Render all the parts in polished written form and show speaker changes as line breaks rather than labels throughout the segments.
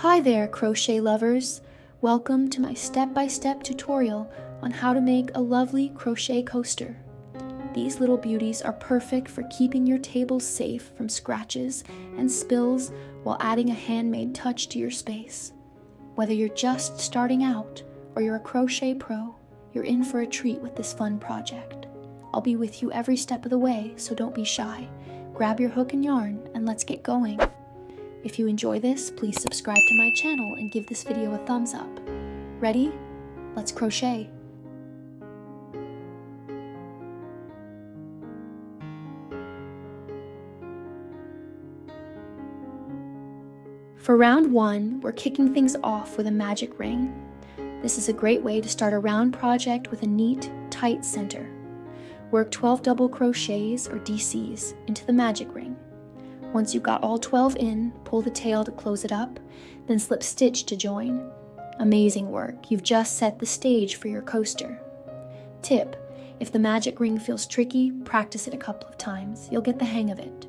Hi there, crochet lovers! Welcome to my step-by-step tutorial on how to make a lovely crochet coaster. These little beauties are perfect for keeping your table safe from scratches and spills while adding a handmade touch to your space. Whether you're just starting out or you're a crochet pro, you're in for a treat with this fun project. I'll be with you every step of the way, so don't be shy. Grab your hook and yarn and let's get going. If you enjoy this, please subscribe to my channel and give this video a thumbs up. Ready? Let's crochet. For round 1, we're kicking things off with a magic ring. This is a great way to start a round project with a neat, tight center. Work 12 double crochets, or DCs, into the magic ring. Once you've got all 12 in, pull the tail to close it up, then slip stitch to join. Amazing work, you've just set the stage for your coaster. Tip: if the magic ring feels tricky, practice it a couple of times. You'll get the hang of it.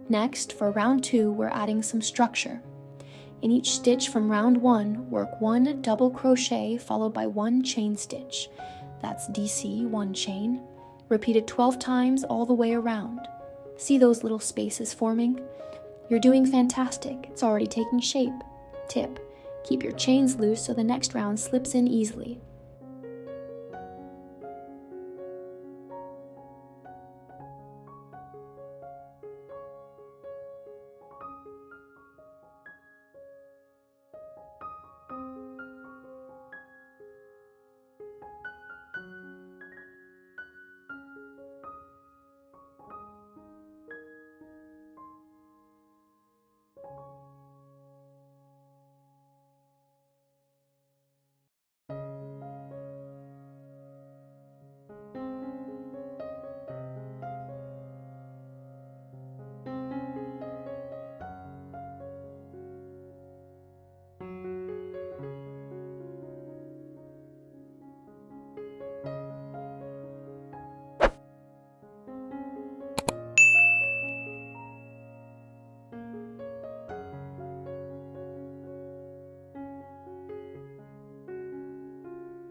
Next, for round 2, we're adding some structure. In each stitch from round 1, work 1 double crochet followed by 1 chain stitch. That's DC, 1 chain, repeated 12 times all the way around. See those little spaces forming? You're doing fantastic, it's already taking shape. Tip: keep your chains loose so the next round slips in easily.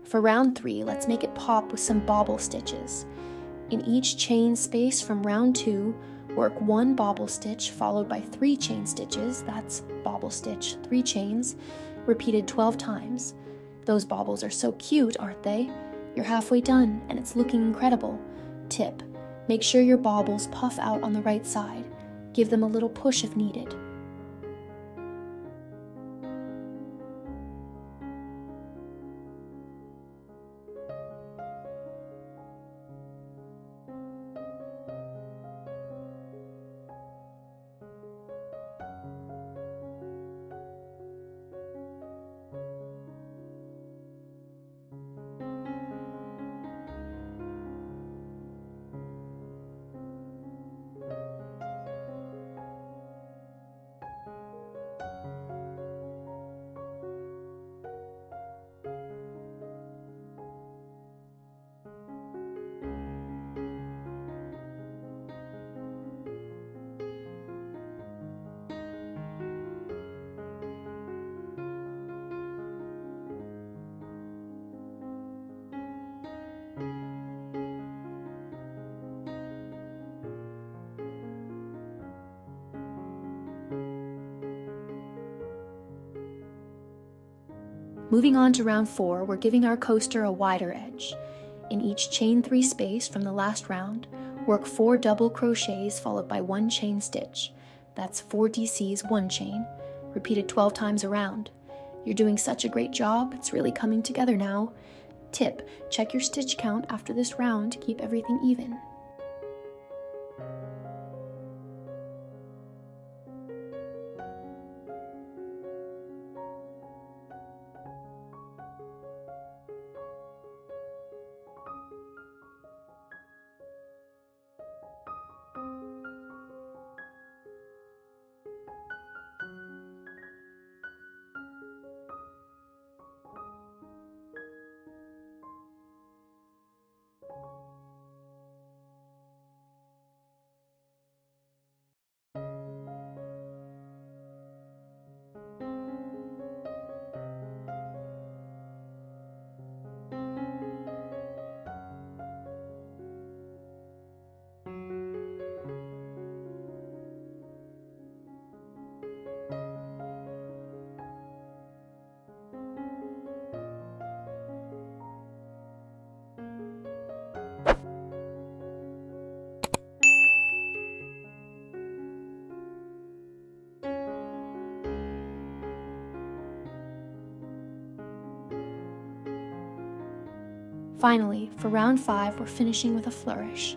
For round 3, let's make it pop with some bobble stitches. In each chain space from round 2, work 1 bobble stitch followed by 3 chain stitches, that's bobble stitch, 3 chains, repeated 12 times. Those bobbles are so cute, aren't they? You're halfway done, and it's looking incredible. Tip: make sure your bobbles puff out on the right side. Give them a little push if needed. Moving on to round 4, we're giving our coaster a wider edge. In each chain 3 space from the last round, Work 4 double crochets followed by 1 chain stitch. That's 4 DCs, 1 chain, repeated 12 times around. You're doing such a great job, it's really coming together now. Tip, check your stitch count after this round to keep everything even. Finally, for round 5, we're finishing with a flourish.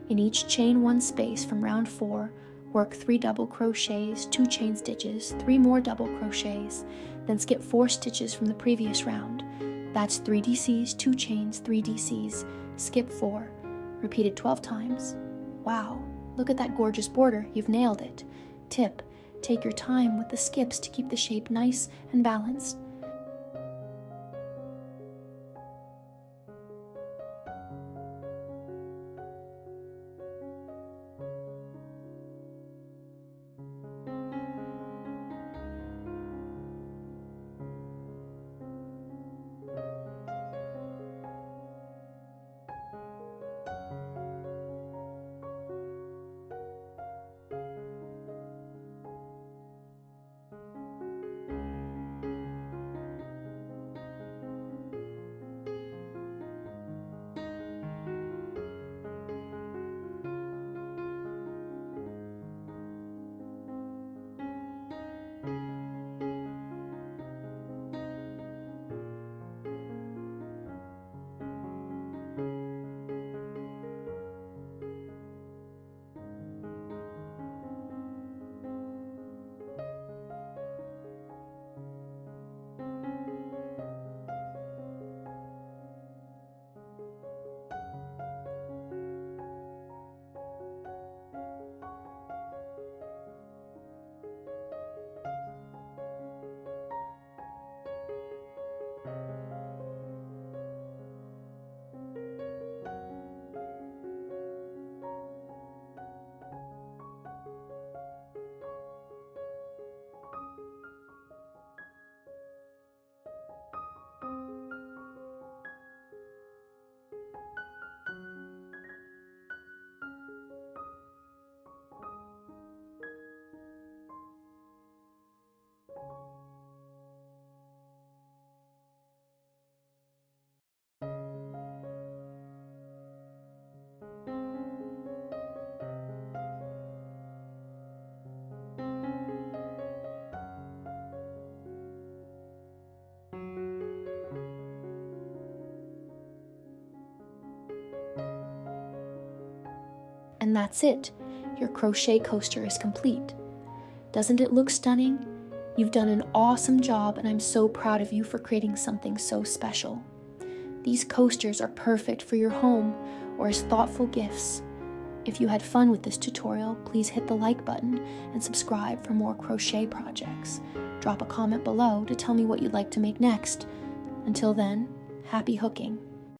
In each chain 1 space from round 4, work 3 double crochets, 2 chain stitches, 3 more double crochets, then skip 4 stitches from the previous round. That's 3 DCs, 2 chains, 3 DCs, skip 4, repeated 12 times. Wow, look at that gorgeous border, you've nailed it. Tip, take your time with the skips to keep the shape nice and balanced. And that's it. Your crochet coaster is complete. Doesn't it look stunning? You've done an awesome job, and I'm so proud of you for creating something so special. These coasters are perfect for your home or as thoughtful gifts. If you had fun with this tutorial, please hit the like button and subscribe for more crochet projects. Drop a comment below to tell me what you'd like to make next. Until then, happy hooking.